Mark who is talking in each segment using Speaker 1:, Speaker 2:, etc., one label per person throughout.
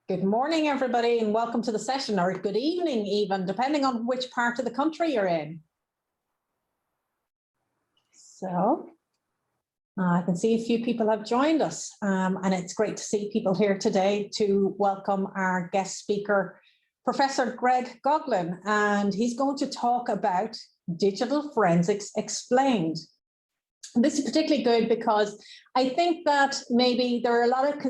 Speaker 1: Good morning, everybody, and welcome to the session, or good evening even, depending on which part of the country you're in. So, I can see a few people have joined us, and it's great to see people here today to welcome our guest speaker, Professor Greg Gogolin, and he's going to talk about digital forensics explained. This is particularly good because I think that maybe there are a lot of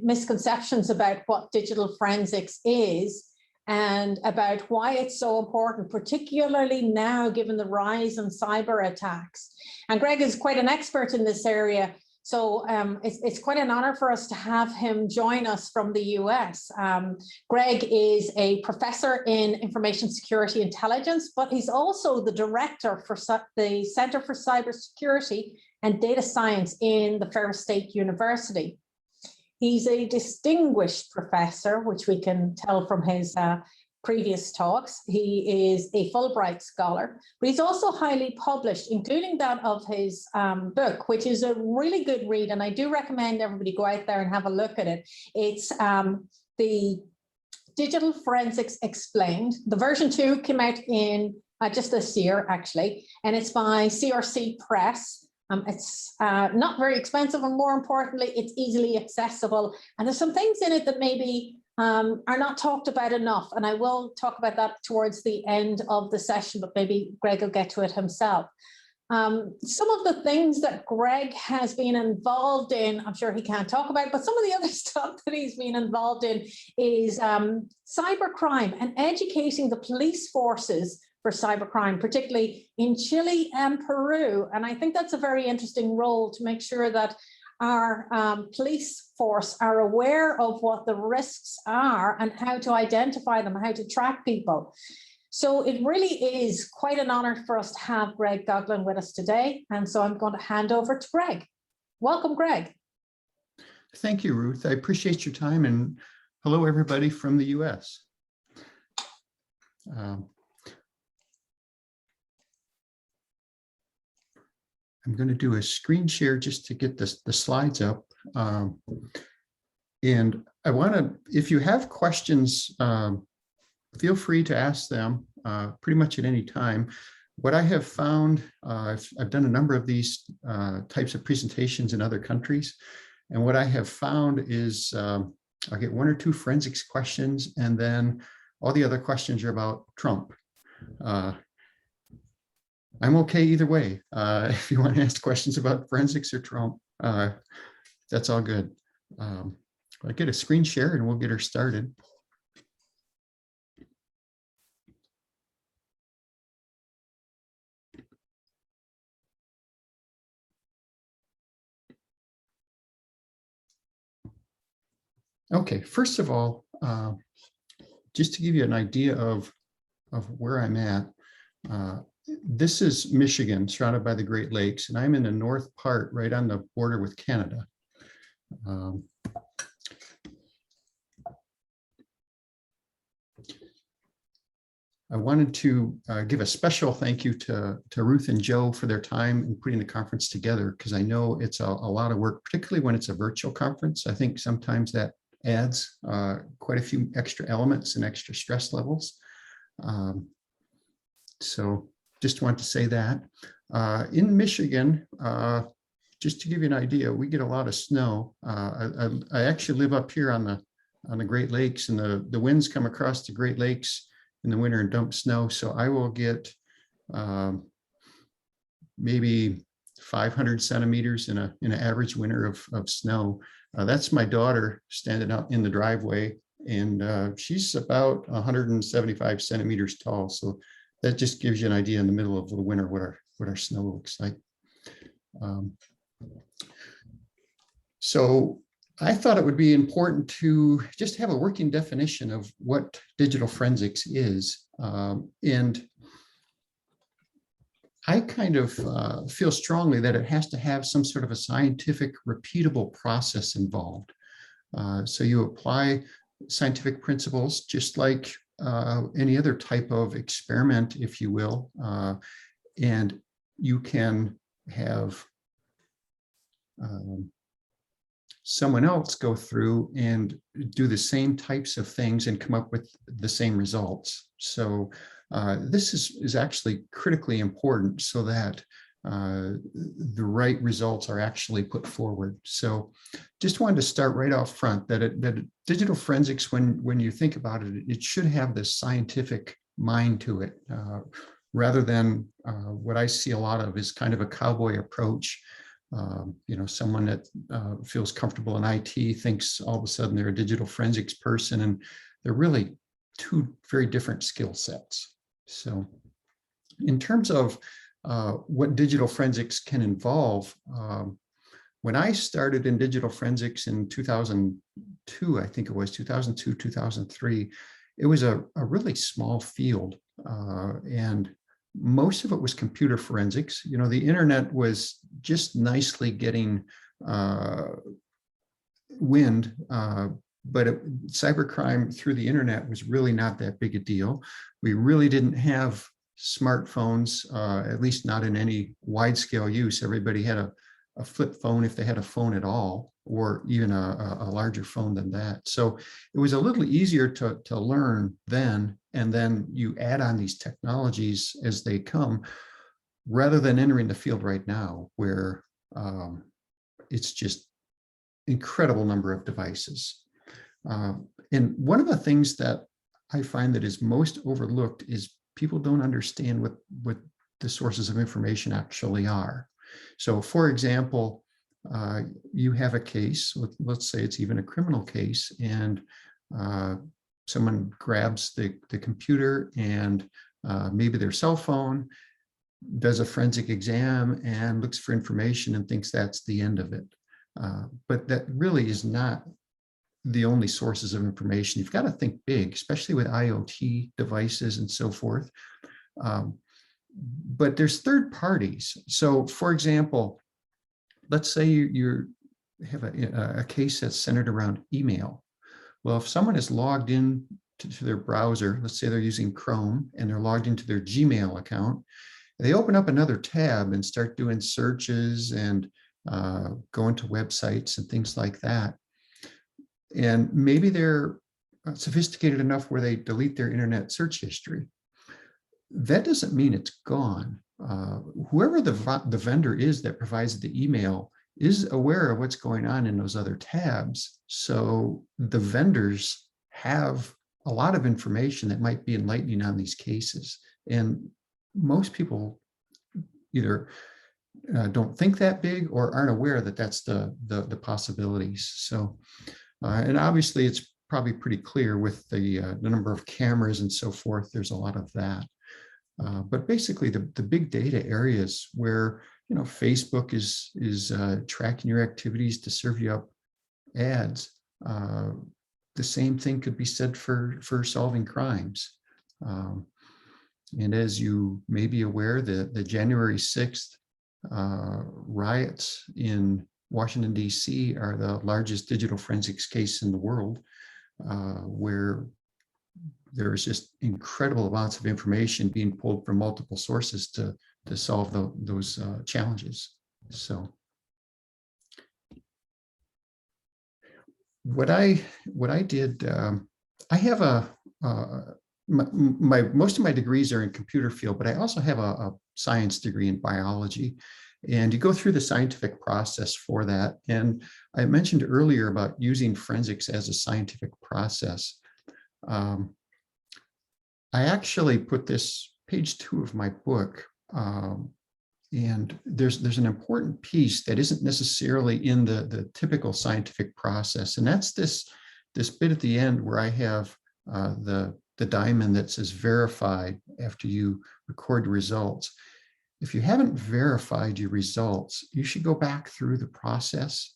Speaker 1: misconceptions about what digital forensics is and about why it's so important, particularly now given the rise in cyber attacks. And Greg is quite an expert in this area, so it's quite an honor for us to have him join us from the US. Greg is a professor in information security intelligence, but he's also the director for the Center for Cybersecurity and Data Science in the Ferris State University. He's a distinguished professor, which we can tell from his previous talks. He is a Fulbright scholar, but he's also highly published, including that of his book, which is a really good read. And I do recommend everybody go out there and have a look at it. It's the Digital Forensics Explained. The version 2 came out in just this year, actually, and it's by CRC Press. It's not very expensive, and more importantly, it's easily accessible. And there's some things in it that maybe are not talked about enough. And I will talk about that towards the end of the session, but maybe Greg will get to it himself. Some of the things that Greg has been involved in, I'm sure he can't talk about, but some of the other stuff that he's been involved in is cybercrime and educating the police forces for cybercrime, particularly in Chile and Peru. And I think that's a very interesting role to make sure that our police force are aware of what the risks are and how to identify them, how to track people. So it really is quite an honor for us to have Greg Gogolin with us today. And so I'm going to hand over to Greg. Welcome, Greg.
Speaker 2: Thank you, Ruth. I appreciate your time, and hello, everybody from the US. I'm going to do a screen share just to get the slides up. And I want to, if you have questions, feel free to ask them pretty much at any time. What I have found, I've done a number of these types of presentations in other countries. And what I have found is I'll get one or two forensics questions, and then all the other questions are about Trump. I'm okay either way. If you want to ask questions about forensics or Trump, that's all good. I'll get a screen share and we'll get her started. Okay, first of all, just to give you an idea of where I'm at, this is Michigan, surrounded by the Great Lakes, and I'm in the north part, right on the border with Canada. I wanted to give a special thank you to Ruth and Joe for their time in putting the conference together, because I know it's a lot of work, particularly when it's a virtual conference. I think sometimes that adds quite a few extra elements and extra stress levels. So just want to say that. In Michigan, just to give you an idea, we get a lot of snow. I actually live up here on the Great Lakes, and the winds come across the Great Lakes in the winter and dump snow. So I will get maybe 500 centimeters in an average winter of snow. That's my daughter standing out in the driveway, and she's about 175 centimeters tall. So that just gives you an idea in the middle of the winter what our snow looks like. So I thought it would be important to just have a working definition of what digital forensics is. And I kind of feel strongly that it has to have some sort of a scientific, repeatable process involved. So you apply scientific principles just like any other type of experiment, if you will, and you can have someone else go through and do the same types of things and come up with the same results. So this is actually critically important so that the right results are actually put forward. So just wanted to start right off front that digital forensics, when you think about it, it should have this scientific mind to it, rather than what I see a lot of is kind of a cowboy approach. Someone that feels comfortable in IT thinks all of a sudden they're a digital forensics person, and they're really two very different skill sets. So in terms of what digital forensics can involve, when I started in digital forensics in 2002, I think it was 2002, 2003, it was a really small field, and most of it was computer forensics. The internet was just nicely getting wind, but cybercrime through the internet was really not that big a deal. We really didn't have smartphones, at least not in any wide scale use. Everybody had a flip phone if they had a phone at all, or even a larger phone than that. So it was a little easier to learn then, and then you add on these technologies as they come, rather than entering the field right now where it's just incredible number of devices. And one of the things that I find that is most overlooked is people don't understand what the sources of information actually are. So for example, you have a case, let's say it's even a criminal case, and someone grabs the computer and maybe their cell phone, does a forensic exam and looks for information and thinks that's the end of it. But that really is not the only sources of information. You've got to think big, especially with IoT devices and so forth. But there's third parties. So for example, let's say you have a case that's centered around email. Well, if someone is logged in to their browser, let's say they're using Chrome and they're logged into their Gmail account, they open up another tab and start doing searches and going to websites and things like that. And maybe they're sophisticated enough where they delete their internet search history. That doesn't mean it's gone. Whoever the vendor is that provides the email is aware of what's going on in those other tabs. So the vendors have a lot of information that might be enlightening on these cases. And most people either don't think that big or aren't aware that that's the possibilities. So, and obviously it's probably pretty clear with the number of cameras and so forth, there's a lot of that. But basically the big data areas where, Facebook is tracking your activities to serve you up ads. The same thing could be said for solving crimes. And as you may be aware, the January 6th riots in Washington, D.C. are the largest digital forensics case in the world, where there's just incredible amounts of information being pulled from multiple sources to solve those challenges. So what I did, I have most of my degrees are in computer field, but I also have a science degree in biology. And you go through the scientific process for that. And I mentioned earlier about using forensics as a scientific process. I actually put this page 2 of my book, and there's an important piece that isn't necessarily in the typical scientific process, and that's this bit at the end where I have the diamond that says verified after you record the results. If you haven't verified your results, you should go back through the process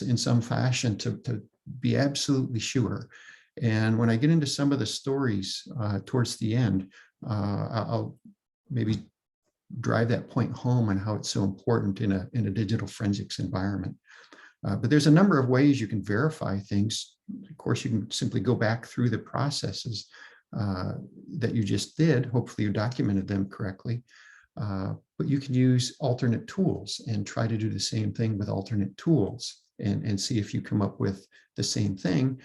Speaker 2: in some fashion to be absolutely sure. And when I get into some of the stories towards the end, I'll maybe drive that point home on how it's so important in a digital forensics environment. But there's a number of ways you can verify things. Of course, you can simply go back through the processes that you just did. Hopefully you documented them correctly. But you can use alternate tools and try to do the same thing with alternate tools. and see if you come up with the same thing.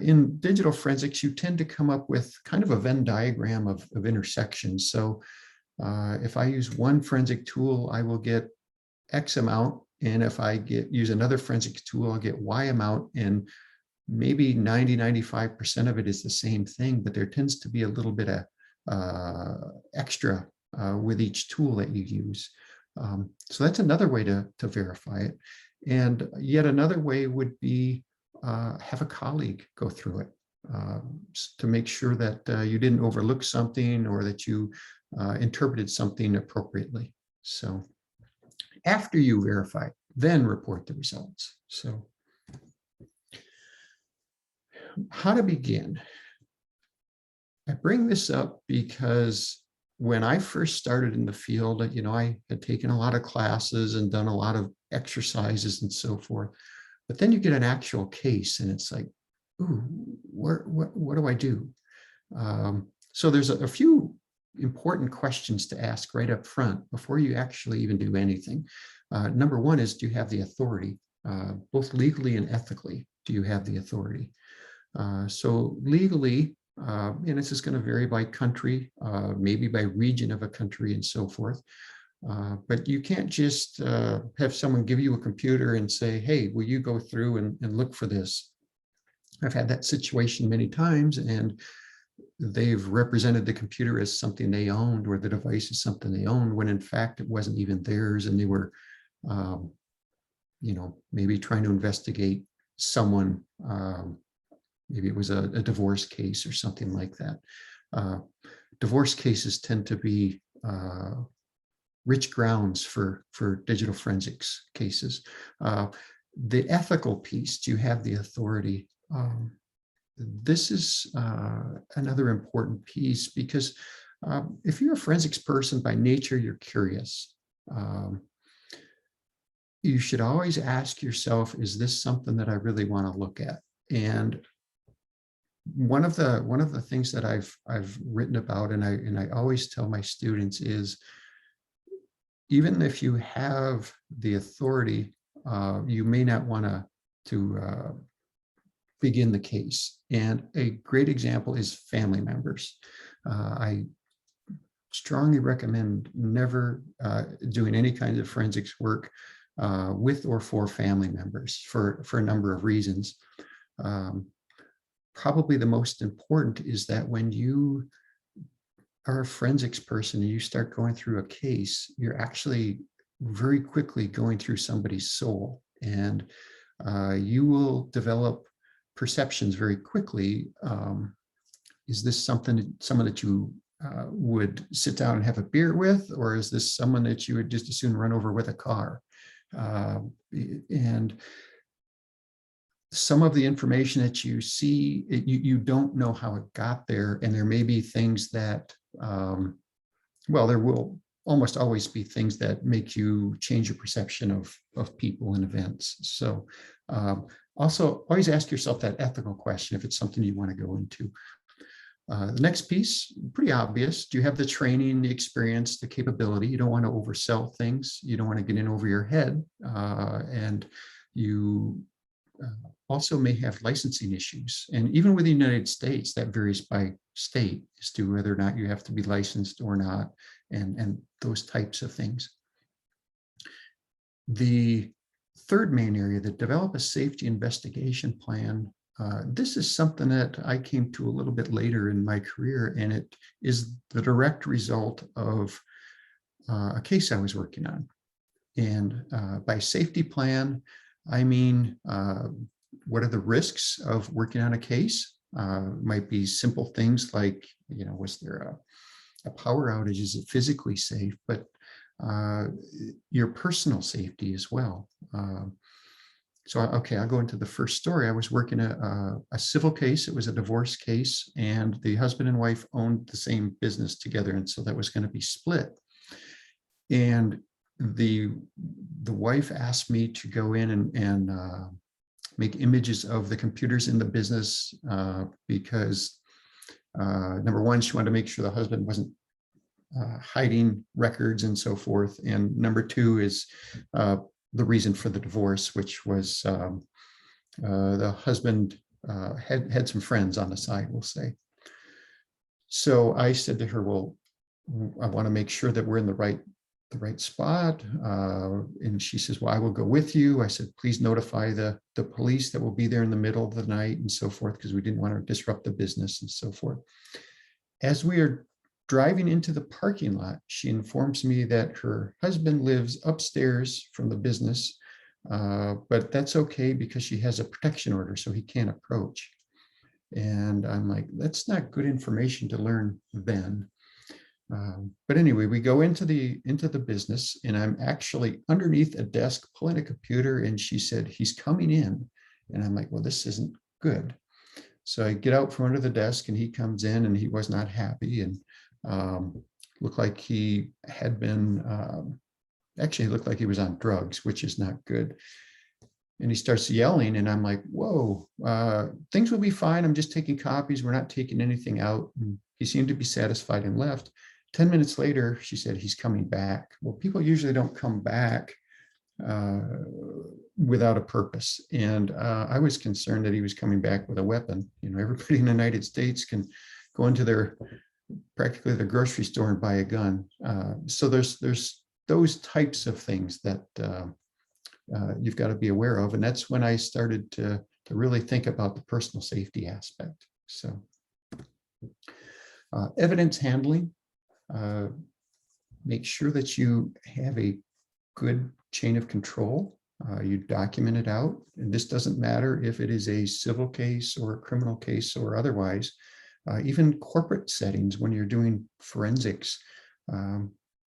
Speaker 2: In digital forensics, you tend to come up with kind of a Venn diagram of intersections. So if I use one forensic tool, I will get X amount. And if I use another forensic tool, I'll get Y amount. And maybe 90–95% of it is the same thing, but there tends to be a little bit of extra with each tool that you use. So that's another way to verify it. And yet another way would be have a colleague go through it to make sure that you didn't overlook something or that you interpreted something appropriately. So after you verify, then report the results. So how to begin? I bring this up because when I first started in the field, I had taken a lot of classes and done a lot of exercises and so forth. But then you get an actual case and it's like, ooh, what do I do? So there's a few important questions to ask right up front before you actually even do anything. Number one is, do you have the authority? Both legally and ethically, do you have the authority? So legally, and this is going to vary by country, maybe by region of a country and so forth. But you can't just have someone give you a computer and say, hey, will you go through and look for this? I've had that situation many times, and they've represented the computer as something they owned, or the device is something they owned, when in fact it wasn't even theirs, and they were, maybe trying to investigate someone. Maybe it was a divorce case or something like that. Divorce cases tend to be rich grounds for digital forensics cases. The ethical piece, do you have the authority? This is another important piece, because if you're a forensics person by nature, you're curious. You should always ask yourself, is this something that I really want to look at? And one of the things that I've written about, and I always tell my students, is even if you have the authority, you may not want to begin the case. And a great example is family members. I strongly recommend never doing any kind of forensics work with or for family members for a number of reasons. Probably the most important is that when you are a forensics person and you start going through a case, you're actually very quickly going through somebody's soul, and you will develop perceptions very quickly. Is this someone that you would sit down and have a beer with, or is this someone that you would just as soon run over with a car? And some of the information that you see, you don't know how it got there, and there may be things that, there will almost always be things that make you change your perception of people and events. So also always ask yourself that ethical question if it's something you want to go into. The next piece, pretty obvious. Do you have the training, the experience, the capability? You don't want to oversell things. You don't want to get in over your head. And you also may have licensing issues. And even with the United States, that varies by state as to whether or not you have to be licensed or not, and those types of things. The third main area, that develop a safety investigation plan. This is something that I came to a little bit later in my career, and it is the direct result of a case I was working on. And by safety plan, I mean, what are the risks of working on a case? Might be simple things like, was there a power outage? Is it physically safe? But your personal safety as well. So, okay, I'll go into the first story. I was working a civil case. It was a divorce case, and the husband and wife owned the same business together, and so that was going to be split. And the wife asked me to go in and make images of the computers in the business because number one, she wanted to make sure the husband wasn't hiding records and so forth. And number two is the reason for the divorce, which was the husband had some friends on the side, we'll say. So I said to her, well, I want to make sure that we're in the right spot. And she says, well, I will go with you. I said, please notify the police that will be there in the middle of the night and so forth, because we didn't want to disrupt the business and so forth. As we are driving into the parking lot, she informs me that her husband lives upstairs from the business, but that's okay because she has a protection order, so he can't approach. And I'm like, that's not good information to learn then. But anyway, we go into the business, and I'm actually underneath a desk pulling a computer, and she said, he's coming in. And I'm like, well, this isn't good. So I get out from under the desk, and he comes in, and he was not happy, and looked like he had been, actually looked like he was on drugs, which is not good. And he starts yelling, and I'm like, whoa, things will be fine. I'm just taking copies. We're not taking anything out. And he seemed to be satisfied and left. 10 minutes later, she said, he's coming back. Well, people usually don't come back without a purpose. And I was concerned that he was coming back with a weapon. You know, everybody in the United States can go into practically their grocery store and buy a gun. So there's those types of things that you've got to be aware of. And that's when I started to really think about the personal safety aspect. So evidence handling, make sure that you have a good chain of control. You document it out. And this doesn't matter if it is a civil case or a criminal case or otherwise. Even corporate settings, when you're doing forensics,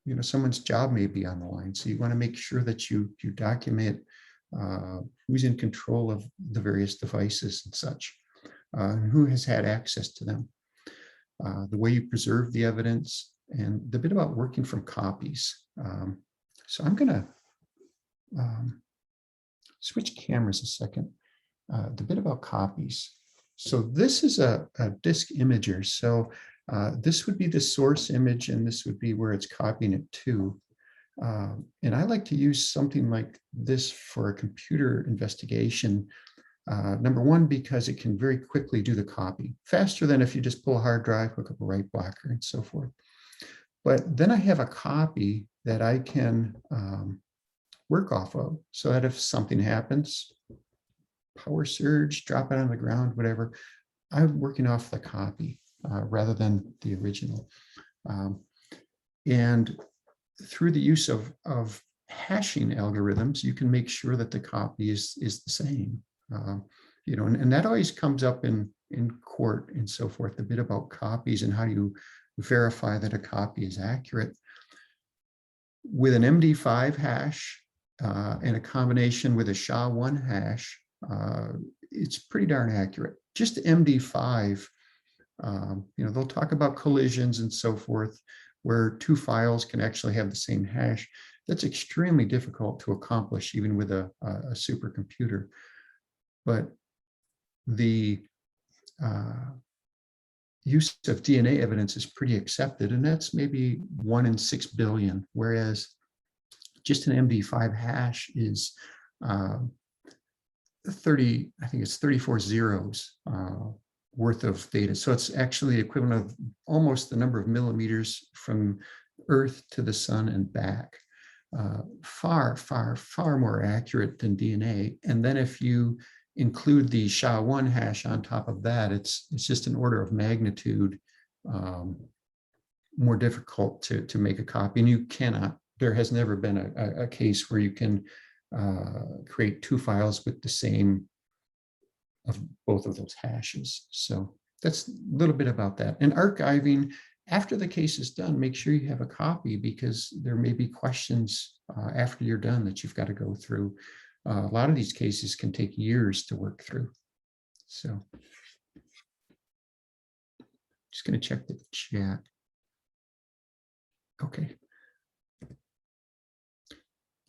Speaker 2: you know, someone's job may be on the line. So you want to make sure that you document who's in control of the various devices and such, and who has had access to them, the way you preserve the evidence, and the bit about working from copies. So I'm going to switch cameras a second. The bit about copies. So this is a disk imager. So this would be the source image, and this would be where it's copying it to. And I like to use something like this for a computer investigation. Number one, because it can very quickly do the copy, faster than if you just pull a hard drive, hook up a write blocker, and so forth. But then I have a copy that I can work off of, so that if something happens, power surge, drop it on the ground, whatever, I'm working off the copy rather than the original. And through the use of hashing algorithms, you can make sure that the copy is the same. You know, and that always comes up in court and so forth, a bit about copies and how you verify that a copy is accurate. With an MD5 hash and a combination with a SHA-1 hash, it's pretty darn accurate. Just MD5, you know, they'll talk about collisions and so forth, where two files can actually have the same hash. That's extremely difficult to accomplish, even with a supercomputer. But the use of DNA evidence is pretty accepted, and that's maybe 1 in 6 billion, whereas just an MD5 hash is 30, I think it's 34 zeros worth of data. So it's actually the equivalent of almost the number of millimeters from Earth to the sun and back. Far, far, far more accurate than DNA. And then if you include the SHA-1 hash on top of that, it's just an order of magnitude more difficult to make a copy. And you cannot, there has never been a case where you can create two files with the same of both of those hashes. So that's a little bit about that. And archiving, after the case is done, make sure you have a copy, because there may be questions after you're done that you've got to go through. A lot of these cases can take years to work through. So just going to check the chat. Okay.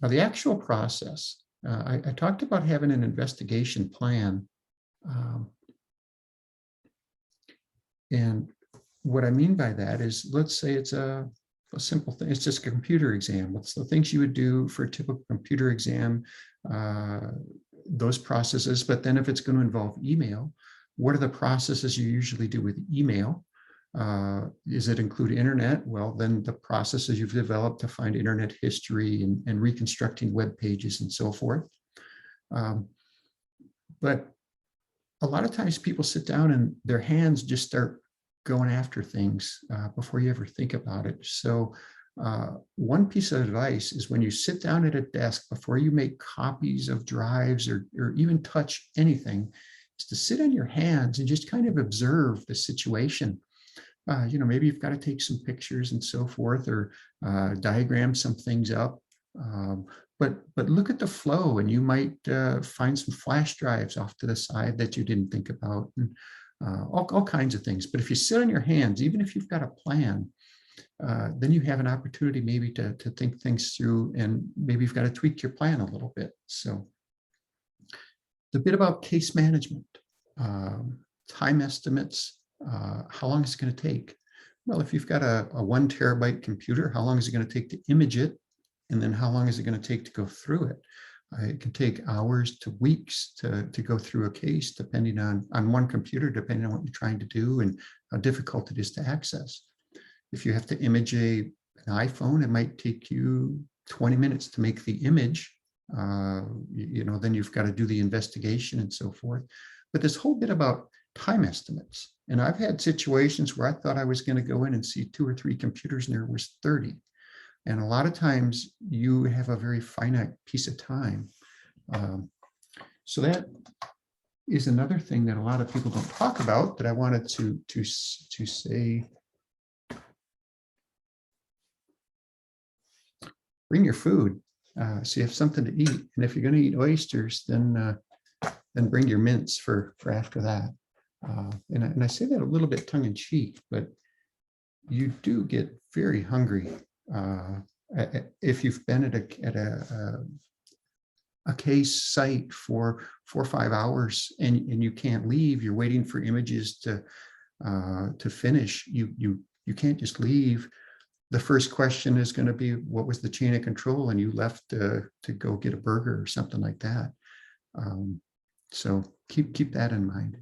Speaker 2: Now the actual process, I talked about having an investigation plan. And what I mean by that is, let's say it's a a simple thing. It's just a computer exam. What's the things you would do for a typical computer exam, those processes. But then if it's going to involve email, what are the processes you usually do with email? Does it include internet? Well, then the processes you've developed to find internet history and reconstructing web pages and so forth. But a lot of times people sit down and their hands just start going after things before you ever think about it. So one piece of advice is when you sit down at a desk, before you make copies of drives or even touch anything, is to sit on your hands and just kind of observe the situation. Maybe you've got to take some pictures and so forth, or diagram some things up. But look at the flow, and you might find some flash drives off to the side that you didn't think about, and all kinds of things. But if you sit on your hands, even if you've got a plan, then you have an opportunity maybe to think things through, and maybe you've got to tweak your plan a little bit. So the bit about case management, time estimates, how long is it going to take? Well, if you've got a 1 terabyte computer, how long is it going to take to image it? And then how long is it going to take to go through it? It can take hours to weeks to go through a case, depending on one computer, depending on what you're trying to do and how difficult it is to access. If you have to image an iPhone, it might take you 20 minutes to make the image. Then you've got to do the investigation and so forth. But this whole bit about time estimates, and I've had situations where I thought I was going to go in and see 2 or 3 computers, and there was 30. And a lot of times you have a very finite piece of time. So that is another thing that a lot of people don't talk about that I wanted to say. Bring your food, so you have something to eat. And if you're going to eat oysters, then bring your mints for after that. And I say that a little bit tongue in cheek, but you do get very hungry if you've been at a case site for 4 or 5 hours and you can't leave. You're waiting for images to finish. You can't just leave. The first question is going to be, what was the chain of control? And you left to go get a burger or something like that. So keep that in mind.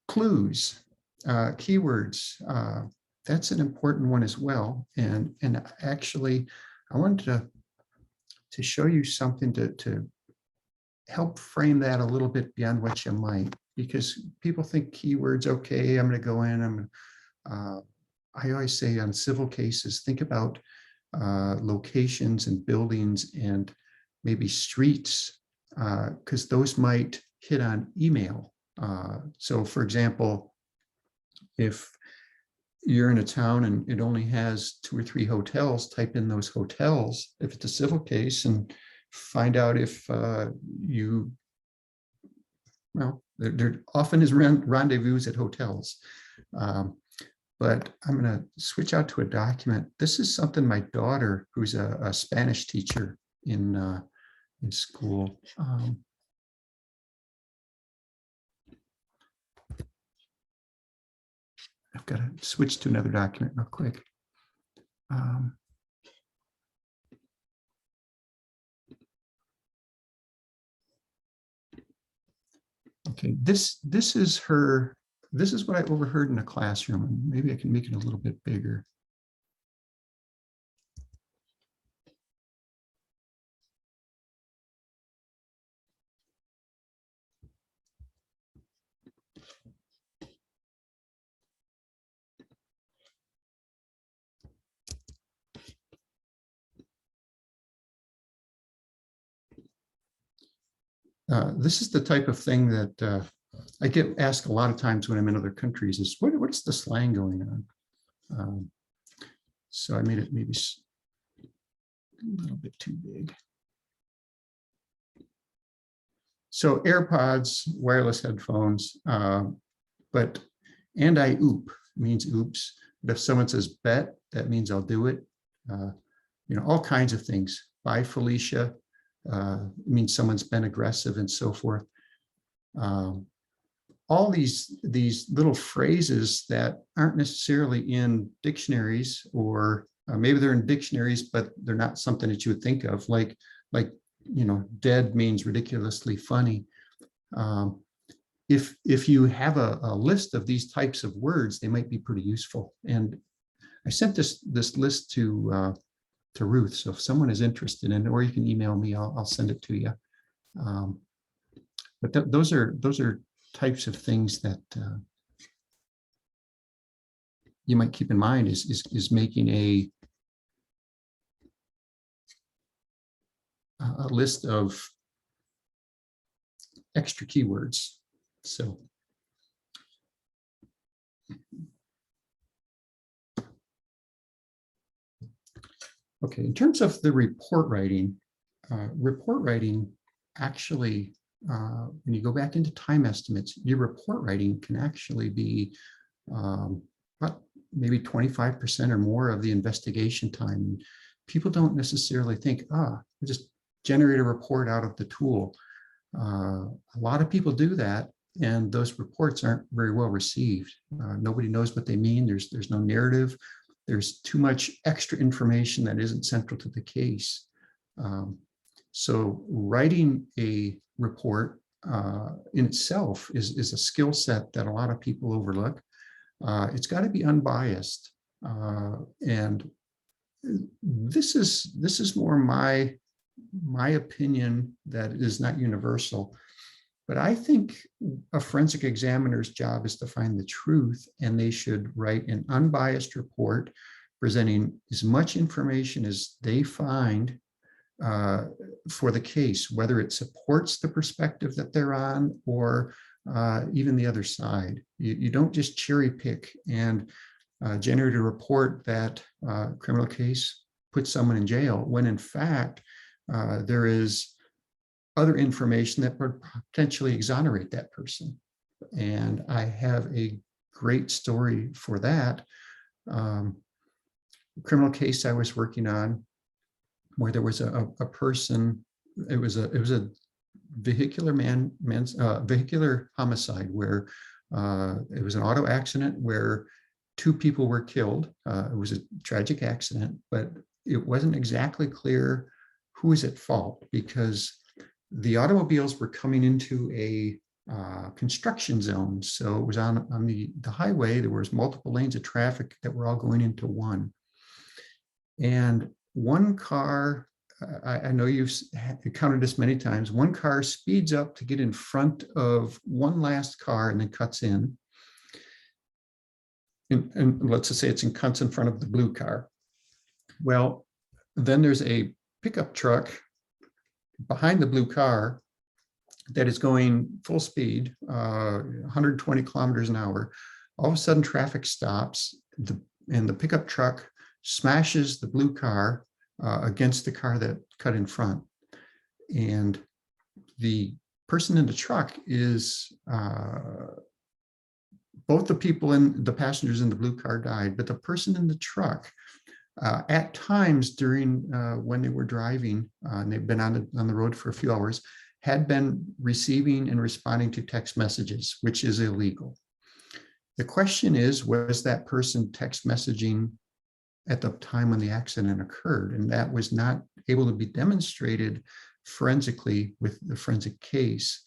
Speaker 2: Clues, keywords, that's an important one as well. And actually, I wanted to show you something to help frame that a little bit beyond what you might, because people think keywords, okay, I'm going to go in, I always say on civil cases, think about locations and buildings and maybe streets, because those might hit on email. So for example, if you're in a town and it only has 2 or 3 hotels, type in those hotels if it's a civil case and find out if there often is rendezvous at hotels. But I'm going to switch out to a document. This is something my daughter, who's a Spanish teacher in school. I've got to switch to another document real quick. Okay, this is what I overheard in a classroom, and maybe I can make it a little bit bigger. This is the type of thing that I get asked a lot of times when I'm in other countries is, what's the slang going on? So I made it maybe a little bit too big. So AirPods, wireless headphones, but oop means oops. But if someone says bet, that means I'll do it. All kinds of things. Bye, Felicia. Means someone's been aggressive and so forth. all these little phrases that aren't necessarily in dictionaries, or maybe they're in dictionaries, but they're not something that you would think of, like, dead means ridiculously funny. If you have a list of these types of words, they might be pretty useful. And I sent this list to Ruth. So if someone is interested in it, or you can email me, I'll send it to you. But those are types of things that you might keep in mind is making a list of extra keywords. So okay, in terms of the report writing actually, when you go back into time estimates, your report writing can actually be about maybe 25% or more of the investigation time. People don't necessarily think, just generate a report out of the tool. A lot of people do that, and those reports aren't very well received. Nobody knows what they mean. There's no narrative. There's too much extra information that isn't central to the case. So writing a report in itself is a skill set that a lot of people overlook. It's got to be unbiased, and this is more my opinion that is not universal. But I think a forensic examiner's job is to find the truth, and they should write an unbiased report presenting as much information as they find for the case, whether it supports the perspective that they're on or even the other side. You don't just cherry pick and generate a report that criminal case puts someone in jail, when in fact there is other information that would potentially exonerate that person. And I have a great story for that. Criminal case I was working on, where there was a person, it was a vehicular vehicular homicide, where it was an auto accident where 2 people were killed. It was a tragic accident, but it wasn't exactly clear who was at fault, because the automobiles were coming into a construction zone. So it was on the highway. There was multiple lanes of traffic that were all going into one. And one car, I know you've encountered this many times, one car speeds up to get in front of one last car and then cuts in. And let's just say cuts in front of the blue car. Well, then there's a pickup truck behind the blue car that is going full speed, 120 kilometers an hour. All of a sudden, traffic stops, and the pickup truck smashes the blue car against the car that cut in front. And the person in the truck is, both the people in the passengers in the blue car died, but the person in the truck, at times during when they were driving, and they've been on the road for a few hours, had been receiving and responding to text messages, which is illegal. The question is, was that person text messaging at the time when the accident occurred? And that was not able to be demonstrated forensically with the forensic case.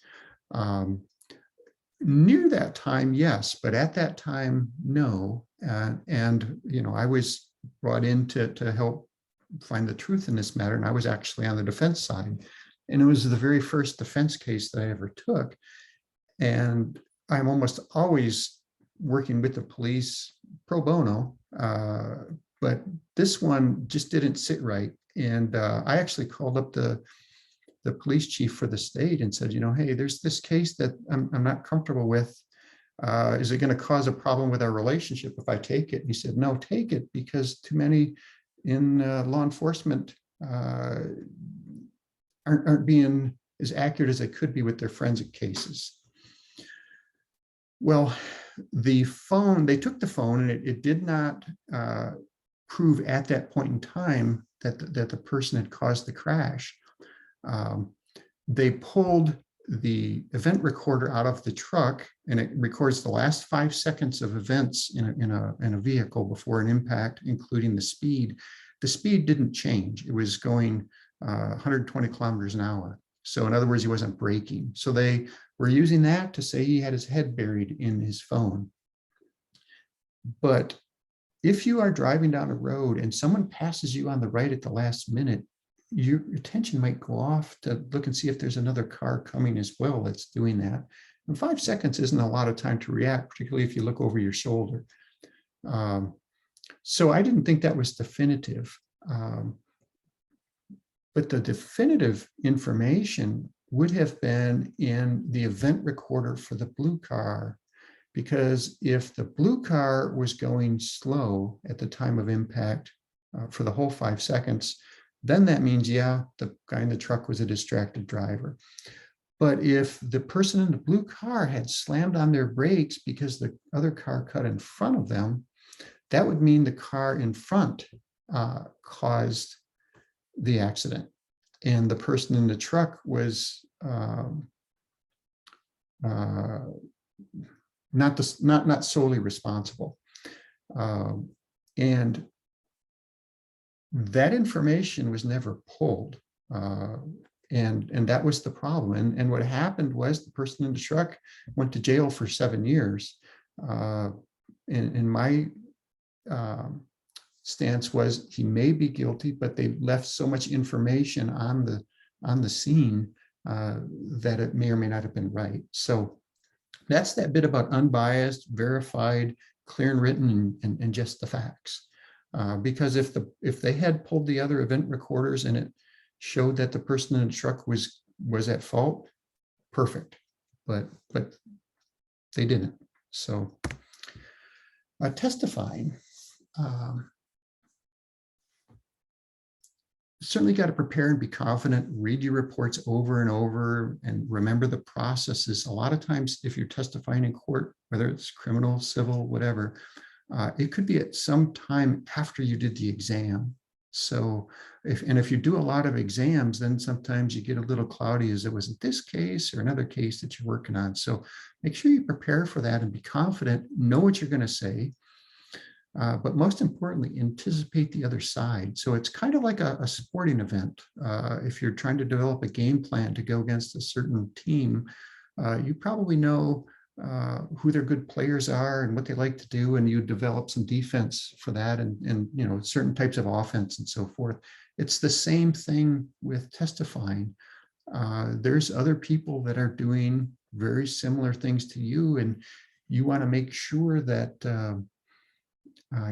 Speaker 2: Near that time, yes, but at that time, no. And I was brought in to help find the truth in this matter, and I was actually on the defense side. And it was the very first defense case that I ever took. And I'm almost always working with the police pro bono, but this one just didn't sit right. And I actually called up the police chief for the state and said, hey, there's this case that I'm not comfortable with. Is it going to cause a problem with our relationship if I take it? And he said, no, take it, because too many in law enforcement aren't being as accurate as they could be with their forensic cases. Well, they took the phone, and it did not prove at that point in time that the person had caused the crash. They pulled the event recorder out of the truck, and it records the last 5 seconds of events in a vehicle before an impact, including the speed. The speed didn't change. It was going 120 kilometers an hour. So in other words, he wasn't braking. So they were using that to say he had his head buried in his phone. But if you are driving down a road and someone passes you on the right at the last minute, your attention might go off to look and see if there's another car coming as well that's doing that. And 5 seconds isn't a lot of time to react, particularly if you look over your shoulder. So I didn't think that was definitive. But the definitive information would have been in the event recorder for the blue car, because if the blue car was going slow at the time of impact for the whole 5 seconds, then that means, yeah, the guy in the truck was a distracted driver. But if the person in the blue car had slammed on their brakes because the other car cut in front of them, that would mean the car in front caused the accident, and the person in the truck was not solely responsible. And that information was never pulled, and that was the problem. And what happened was the person in the truck went to jail for 7 years. In my stance was he may be guilty, but they left so much information on the scene that it may or may not have been right. So that's that bit about unbiased, verified, clear and written, and just the facts. Because if they had pulled the other event recorders and it showed that the person in the truck was at fault, perfect. But they didn't. So testifying. Certainly got to prepare and be confident, read your reports over and over, and remember the processes. A lot of times, if you're testifying in court, whether it's criminal, civil, whatever, it could be at some time after you did the exam. So if you do a lot of exams, then sometimes you get a little cloudy as it was in this case or another case that you're working on. So make sure you prepare for that and be confident, know what you're going to say. But most importantly, anticipate the other side. So it's kind of like a sporting event. If you're trying to develop a game plan to go against a certain team, you probably know who their good players are and what they like to do, and you develop some defense for that, and certain types of offense and so forth. It's the same thing with testifying. There's other people that are doing very similar things to you, and you want to make sure that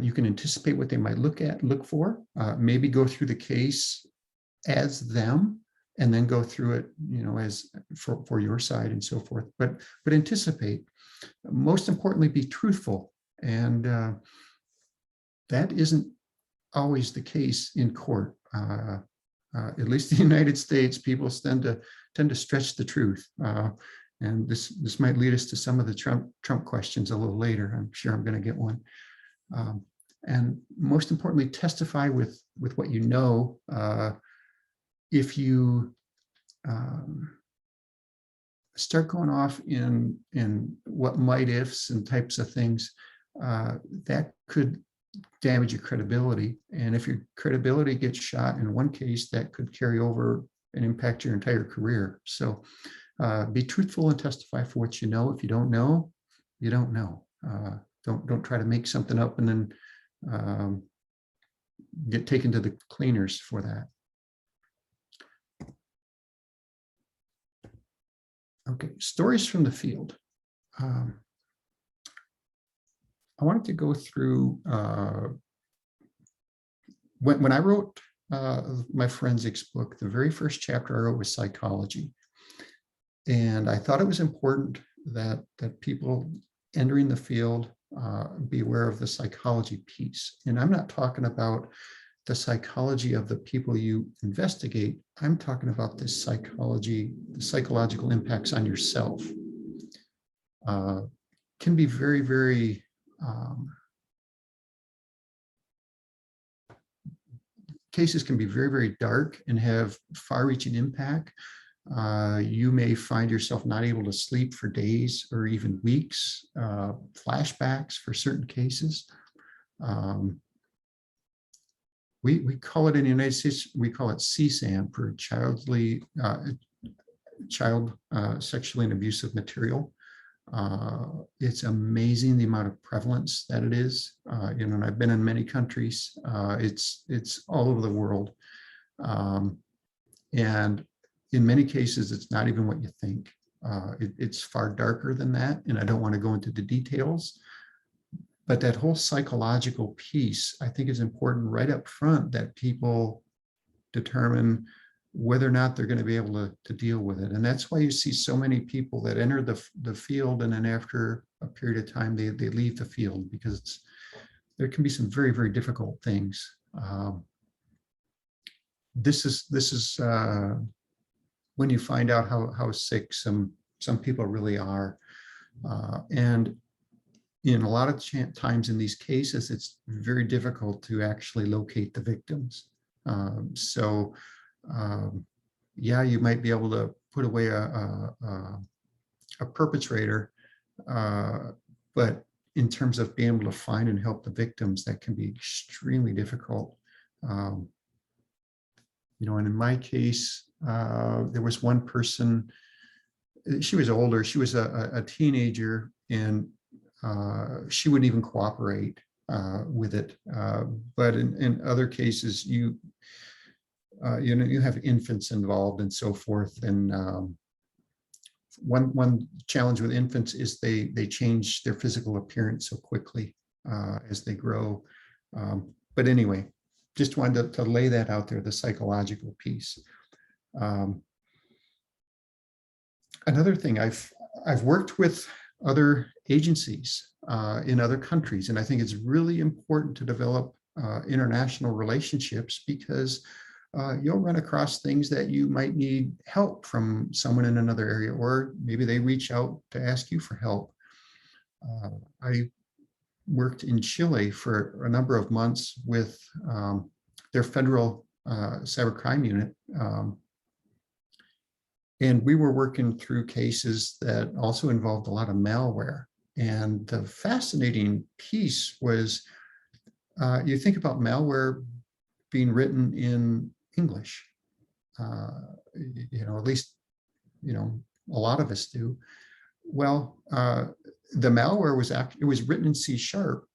Speaker 2: you can anticipate what they might look for, maybe go through the case as them, and then go through it, as for your side and so forth. But anticipate. Most importantly, be truthful, and that isn't always the case in court. At least in the United States, people tend to stretch the truth, and this might lead us to some of the Trump questions a little later. I'm sure I'm going to get one. And most importantly, testify with what you know. If you start going off in what might ifs and types of things, that could damage your credibility. And if your credibility gets shot in one case, that could carry over and impact your entire career. So be truthful and testify for what you know. If you don't know, you don't know. Don't try to make something up and then get taken to the cleaners for that. Okay, stories from the field. I wanted to go through when I wrote my forensics book, the very first chapter I wrote was psychology. And I thought it was important that people entering the field be aware of the psychology piece. And I'm not talking about the psychology of the people you investigate. I'm talking about the psychological impacts on yourself. Can be very, very cases can be very, very dark and have far-reaching impact. You may find yourself not able to sleep for days or even weeks, flashbacks for certain cases. We call it in the United States, we call it CSAM, for child sexually and abusive material. It's amazing the amount of prevalence that it is. And I've been in many countries. It's all over the world. And in many cases, it's not even what you think. It's far darker than that. And I don't want to go into the details. But that whole psychological piece, I think, is important right up front, that people determine whether or not they're going to be able to deal with it. And that's why you see so many people that enter the field, and then after a period of time, they leave the field, because there can be some very, very difficult things. This is when you find out how sick some people really are. And in a lot of times in these cases, it's very difficult to actually locate the victims. Yeah, you might be able to put away a perpetrator, but in terms of being able to find and help the victims, that can be extremely difficult. And in my case, there was one person, she was older, she was a teenager, and she wouldn't even cooperate with it. But in other cases, you have infants involved and so forth. And one challenge with infants is they change their physical appearance so quickly as they grow. But anyway, just wanted to lay that out there, the psychological piece. Another thing, I've worked with other agencies in other countries, and I think it's really important to develop international relationships, because you'll run across things that you might need help from someone in another area, or maybe they reach out to ask you for help. I worked in Chile for a number of months with their federal cybercrime unit. And we were working through cases that also involved a lot of malware. And the fascinating piece was, you think about malware being written in English, at least, a lot of us do. Well, the malware it was written in C#,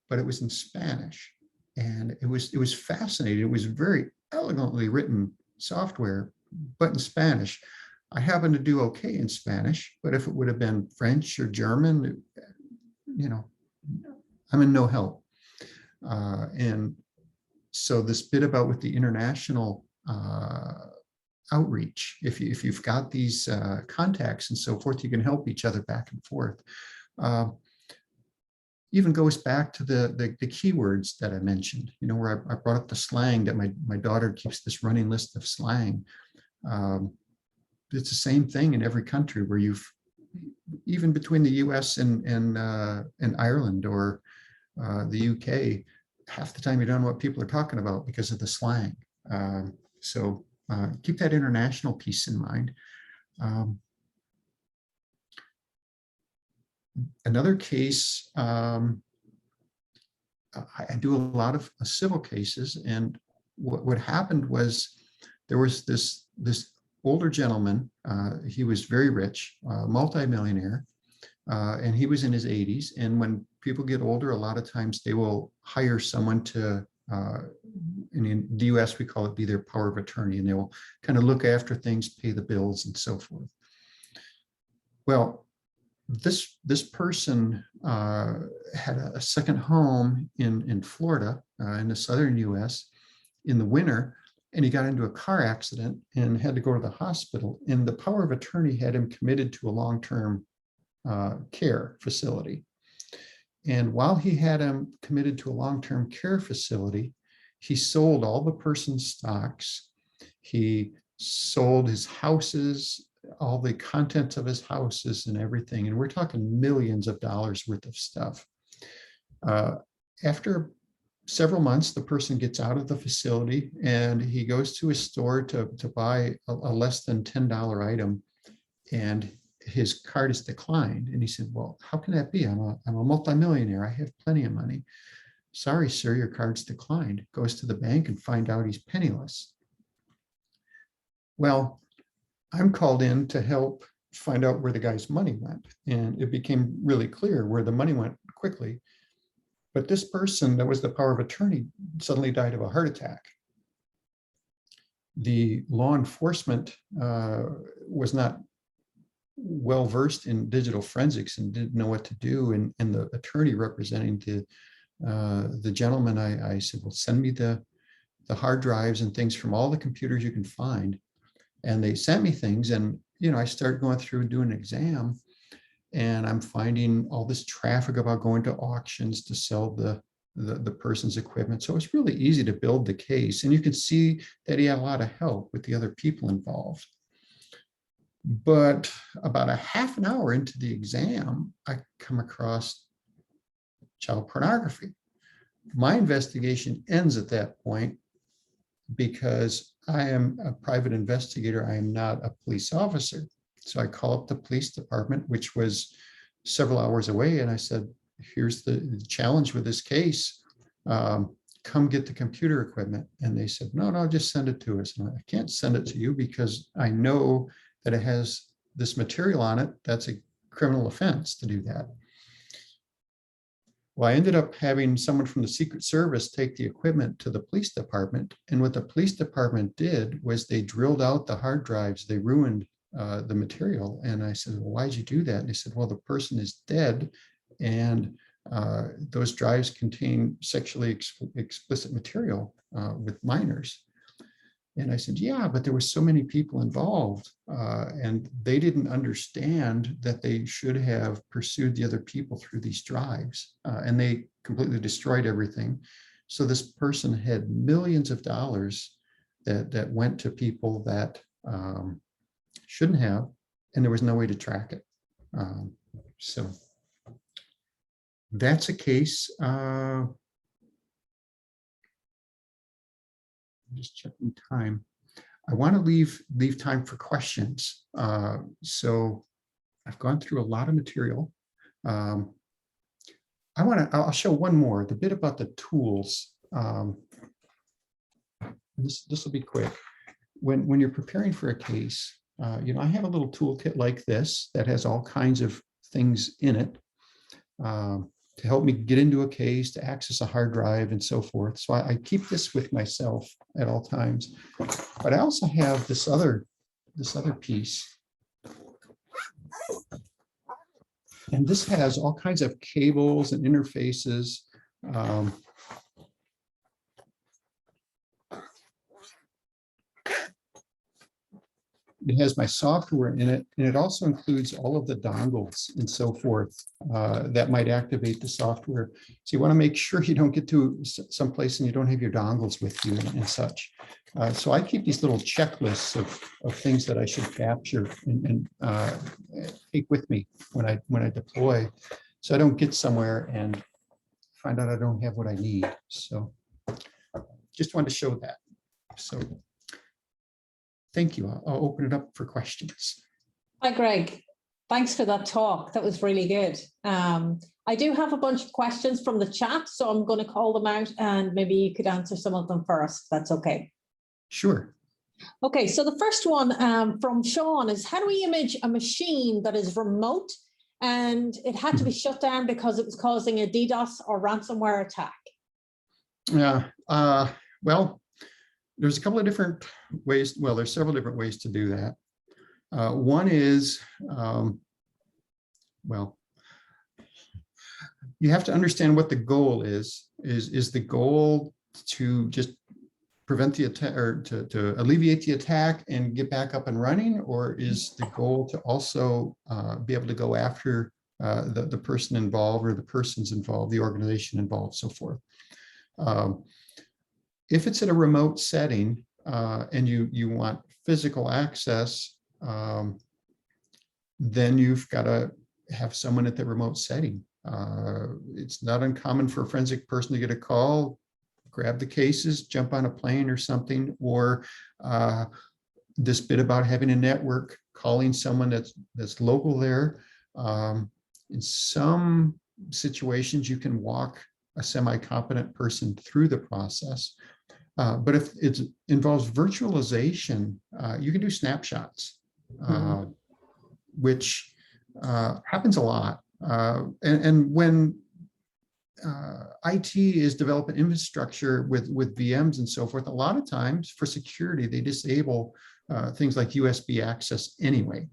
Speaker 2: but it was in Spanish. And it was fascinating. It was very elegantly written software, but in Spanish. I happen to do okay in Spanish, but if it would have been French or German, I'm in no help. And so this bit about with the international outreach, if you've got these contacts and so forth, you can help each other back and forth. Even goes back to the keywords that I mentioned, where I brought up the slang, that my daughter keeps this running list of slang. It's the same thing in every country, where even between the US and Ireland or the UK, half the time you don't know what people are talking about because of the slang. So keep that international piece in mind. Another case, I do a lot of civil cases, and what happened was there was this older gentleman. He was very rich, multimillionaire, and he was in his 80s. And when people get older, a lot of times they will hire someone to, in the US, we call it be their power of attorney, and they will kind of look after things, pay the bills, and so forth. Well, this person had a second home in Florida, in the southern US, in the winter. And he got into a car accident and had to go to the hospital. And the power of attorney had him committed to a long-term care facility. And while he had him committed to a long-term care facility, he sold all the person's stocks. He sold his houses, all the contents of his houses and everything. And we're talking millions of dollars worth of stuff. After several months, the person gets out of the facility and he goes to a store to buy a less than $10 item, and his card is declined. And he said, well, how can that be? I'm a multimillionaire. I have plenty of money. Sorry, sir, your card's declined. Goes to the bank and find out he's penniless. Well, I'm called in to help find out where the guy's money went. And it became really clear where the money went quickly. But this person that was the power of attorney suddenly died of a heart attack. The law enforcement was not well versed in digital forensics and didn't know what to do. And the attorney representing the gentleman, I said, well, send me the hard drives and things from all the computers you can find. And they sent me things, and I started going through and doing an exam, and I'm finding all this traffic about going to auctions to sell the person's equipment. So it's really easy to build the case, and you can see that he had a lot of help with the other people involved. But about a half an hour into the exam, I come across child pornography. My investigation ends at that point because I am a private investigator. I am not a police officer. So I call up the police department, which was several hours away, and I said, here's the challenge with this case. Come get the computer equipment. And they said, no, just send it to us. And I can't send it to you because I know that it has this material on it. That's a criminal offense to do that. Well, I ended up having someone from the Secret Service take the equipment to the police department. And what the police department did was they drilled out the hard drives. They ruined the material. And I said, well, why'd you do that? And they said, well, the person is dead, and those drives contain sexually explicit material with minors. And I said, yeah, but there were so many people involved, and they didn't understand that they should have pursued the other people through these drives, and they completely destroyed everything. So this person had millions of dollars that went to people that shouldn't have, and there was no way to track it. So that's a case. Just checking time. I want to leave time for questions. So I've gone through a lot of material. I'll show one more, the bit about the tools. This will be quick. When you're preparing for a case, I have a little toolkit like this that has all kinds of things in it to help me get into a case, to access a hard drive, and so forth. So I keep this with myself at all times. But I also have this other piece. And this has all kinds of cables and interfaces. It has my software in it, and it also includes all of the dongles and so forth that might activate the software. So you want to make sure you don't get to some place and you don't have your dongles with you and such. So I keep these little checklists of things that I should capture and take with me when I deploy, so I don't get somewhere and find out I don't have what I need. So just wanted to show that. So thank you. I'll open it up for questions.
Speaker 1: Hi, Greg. Thanks for that talk. That was really good. I do have a bunch of questions from the chat, so I'm going to call them out, and maybe you could answer some of them first. That's okay.
Speaker 2: Sure.
Speaker 1: Okay, so the first one from Sean is, how do we image a machine that is remote and it had to be shut down because it was causing a DDoS or ransomware attack?
Speaker 2: Yeah, well, there's a couple of different ways. Well, there's several different ways to do that. One is, well, you have to understand what the goal is. Is the goal to just prevent the attack, or to alleviate the attack and get back up and running? Or is the goal to also be able to go after the person involved, or the persons involved, the organization involved, so forth? If it's at a remote setting and you want physical access, then you've got to have someone at the remote setting. It's not uncommon for a forensic person to get a call. grab the cases, jump on a plane or something, or this bit about having a network, calling someone that's local there. In some situations, you can walk a semi-competent person through the process. But if it involves virtualization, you can do snapshots, which happens a lot. And when IT is developing infrastructure with VMs and so forth, a lot of times for security, they disable things like USB access anyway.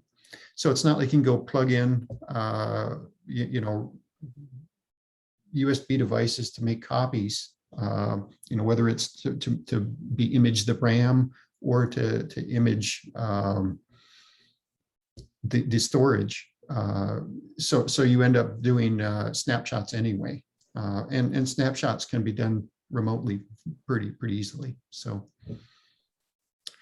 Speaker 2: So it's not like you can go plug in, USB devices to make copies, whether it's to be image the RAM or to image the storage. So you end up doing snapshots anyway. And snapshots can be done remotely pretty easily. So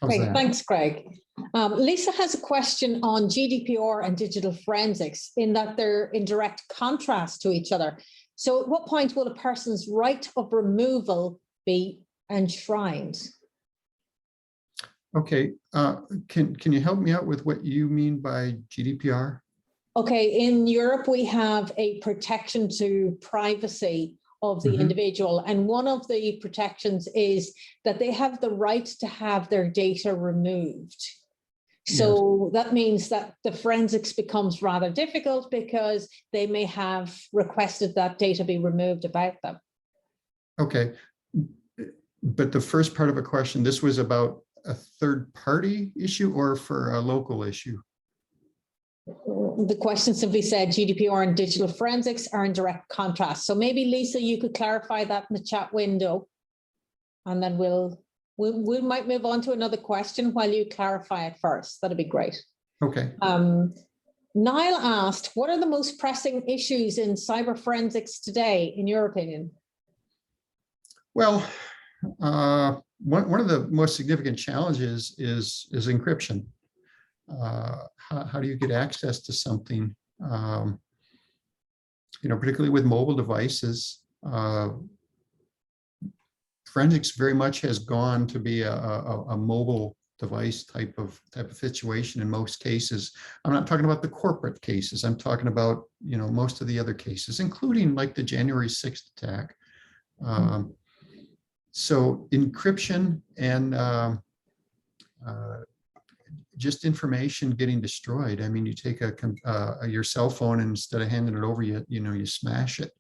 Speaker 1: great,
Speaker 2: that?
Speaker 1: Thanks, Greg. Lisa has a question on GDPR and digital forensics in that they're in direct contrast to each other. So at what point will a person's right of removal be enshrined?
Speaker 2: Okay, can you help me out with what you mean by GDPR?
Speaker 1: Okay, in Europe, we have a protection to privacy of the individual. And one of the protections is that they have the right to have their data removed. So that means that the forensics becomes rather difficult because they may have requested that data be removed about them. Okay.
Speaker 2: But the first part of a question, this was about a third party issue or for a local issue?
Speaker 1: The question simply said GDPR and digital forensics are in direct contrast. So maybe Lisa, you could clarify that in the chat window, and then we might move on to another question while you clarify it first. That'd be great.
Speaker 2: Okay.
Speaker 1: Niall asked, what are the most pressing issues in cyber forensics today, in your opinion?
Speaker 2: Well, one of the most significant challenges is encryption. How do you get access to something, particularly with mobile devices? Forensics very much has gone to be a mobile device type of situation in most cases. I'm not talking about the corporate cases. I'm talking about, most of the other cases, including like the January 6th attack. So encryption and just information getting destroyed. I mean, you take your cell phone and instead of handing it over, you smash it.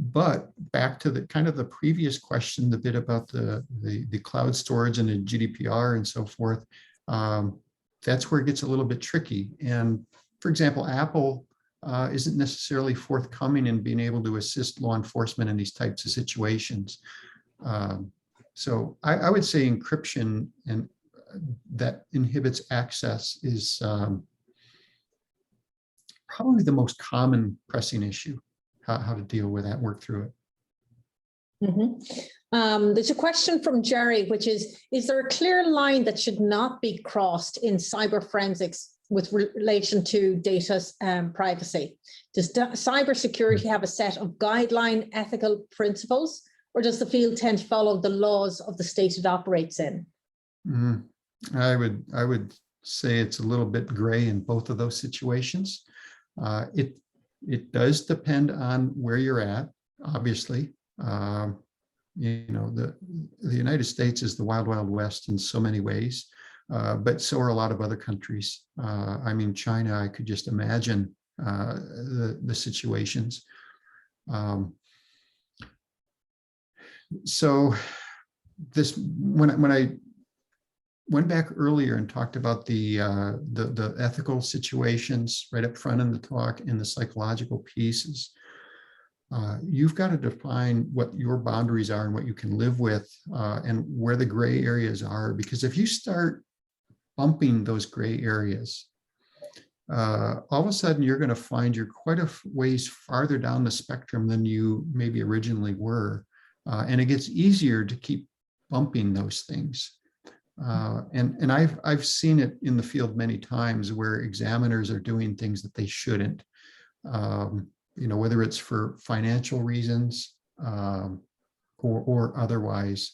Speaker 2: But back to the kind of the previous question, the bit about the cloud storage and the GDPR and so forth, that's where it gets a little bit tricky. And for example, Apple isn't necessarily forthcoming in being able to assist law enforcement in these types of situations. So I would say encryption and that inhibits access is probably the most common pressing issue. How to deal with that, work through it.
Speaker 1: There's a question from Jerry, which is there a clear line that should not be crossed in cyber forensics with relation to data privacy? Does cybersecurity have a set of guideline ethical principles, or does the field tend to follow the laws of the state it operates in?
Speaker 2: I would say it's a little bit gray in both of those situations. It does depend on where you're at, obviously. The United States is the wild, wild west in so many ways, but so are a lot of other countries. I mean, China, I could just imagine the situations. So this, when I went back earlier and talked about the ethical situations right up front in the talk and the psychological pieces. You've got to define what your boundaries are and what you can live with and where the gray areas are, because if you start bumping those gray areas, all of a sudden you're going to find you're quite a ways farther down the spectrum than you maybe originally were. And it gets easier to keep bumping those things. And I've seen it in the field many times where examiners are doing things that they shouldn't, whether it's for financial reasons, or otherwise.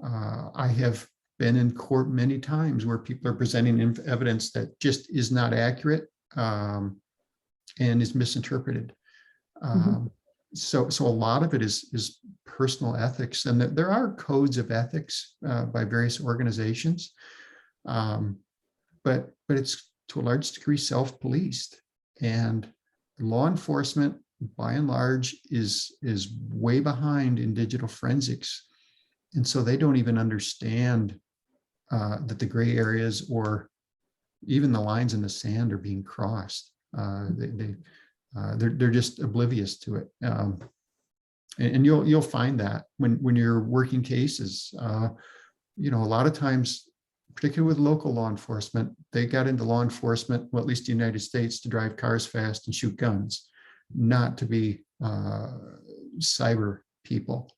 Speaker 2: I have been in court many times where people are presenting evidence that just is not accurate and is misinterpreted. So a lot of it is personal ethics, and that there are codes of ethics by various organizations, but it's to a large degree self-policed, and law enforcement by and large is way behind in digital forensics, and so they don't even understand that the gray areas or even the lines in the sand are being crossed. They're just oblivious to it, and you'll find that when you're working cases, you know, a lot of times, particularly with local law enforcement, they got into law enforcement, well, at least the United States, to drive cars fast and shoot guns, not to be cyber people.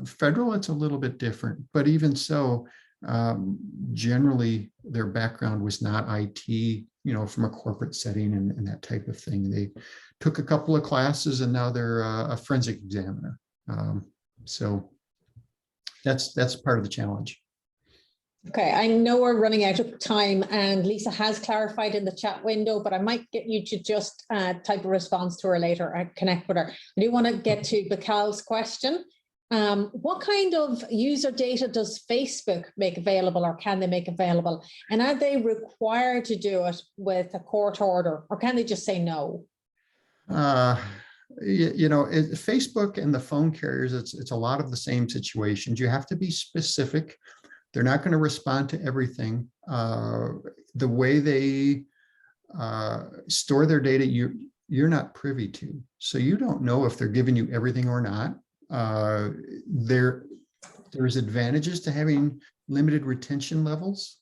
Speaker 2: Federal, it's a little bit different, but even so, generally their background was not IT, you know, from a corporate setting and that type of thing. They took a couple of classes and now they're a forensic examiner. So that's part of the challenge.
Speaker 1: Okay, I know we're running out of time, and Lisa has clarified in the chat window, but I might get you to just type a response to her later and connect with her. I do want to get to Bacal's question. What kind of user data does Facebook make available, or can they make available? And are they required to do it with a court order, or can they just say no?
Speaker 2: You know, Facebook and the phone carriers, it's a lot of the same situations. You have to be specific. They're not going to respond to everything. The way they store their data, you're not privy to. So you don't know if they're giving you everything or not. There's advantages to having limited retention levels,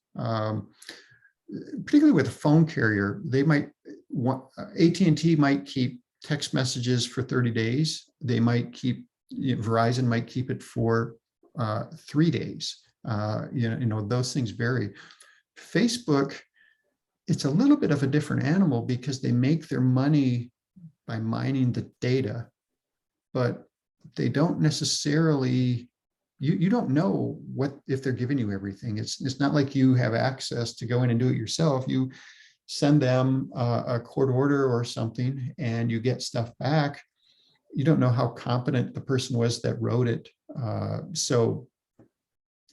Speaker 2: particularly with a phone carrier. They might want, AT&T might keep text messages for 30 days. They might keep, Verizon might keep it for 3 days. You know, those things vary. Facebook, it's a little bit of a different animal because they make their money by mining the data, but they don't necessarily, you don't know what, if they're giving you everything. It's not like you have access to go in and do it yourself. You send them a court order or something and you get stuff back. You don't know how competent the person was that wrote it. So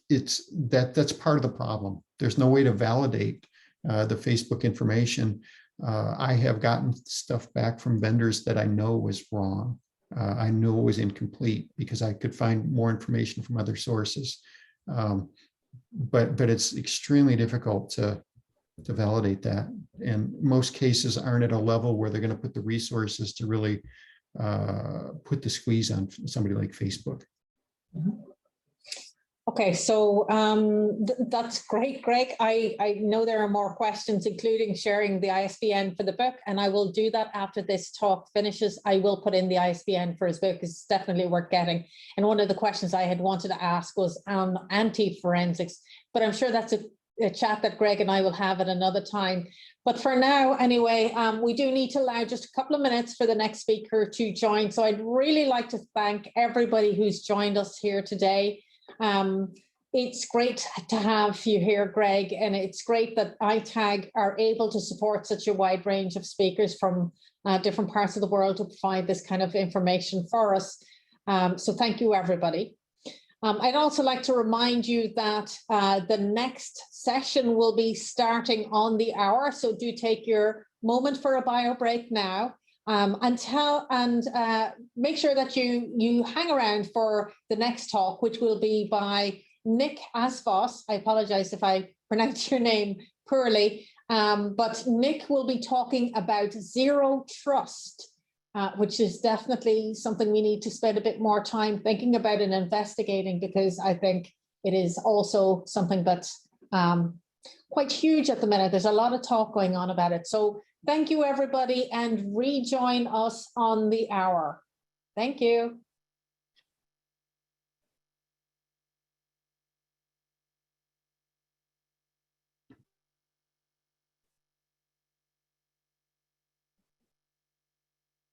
Speaker 2: that's part of the problem. There's no way to validate the Facebook information. I have gotten stuff back from vendors that I know was wrong. I know it was incomplete because I could find more information from other sources. But it's extremely difficult to validate that. And most cases aren't at a level where they're going to put the resources to really put the squeeze on somebody like Facebook.
Speaker 1: Okay, so that's great, Greg. I know there are more questions, including sharing the ISBN for the book, and I will do that after this talk finishes. I will put in the ISBN for his book. It's definitely worth getting. And one of the questions I had wanted to ask was anti-forensics, but I'm sure that's a chat that Greg and I will have at another time. But for now, anyway, we do need to allow just a couple of minutes for the next speaker to join. So I'd really like to thank everybody who's joined us here today. It's great to have you here, Greg, and it's great that itag are able to support such a wide range of speakers from different parts of the world to provide this kind of information for us. So thank you, everybody. I'd also like to remind you that the next session will be starting on the hour, so do take your moment for a bio break now. And make sure that you hang around for the next talk, which will be by Nick Asfoss. I apologize if I pronounce your name poorly, but Nick will be talking about zero trust, which is definitely something we need to spend a bit more time thinking about and investigating, because I think it is also something that's quite huge at the minute. There's a lot of talk going on about it. So thank you, everybody, and rejoin us on the hour. Thank you.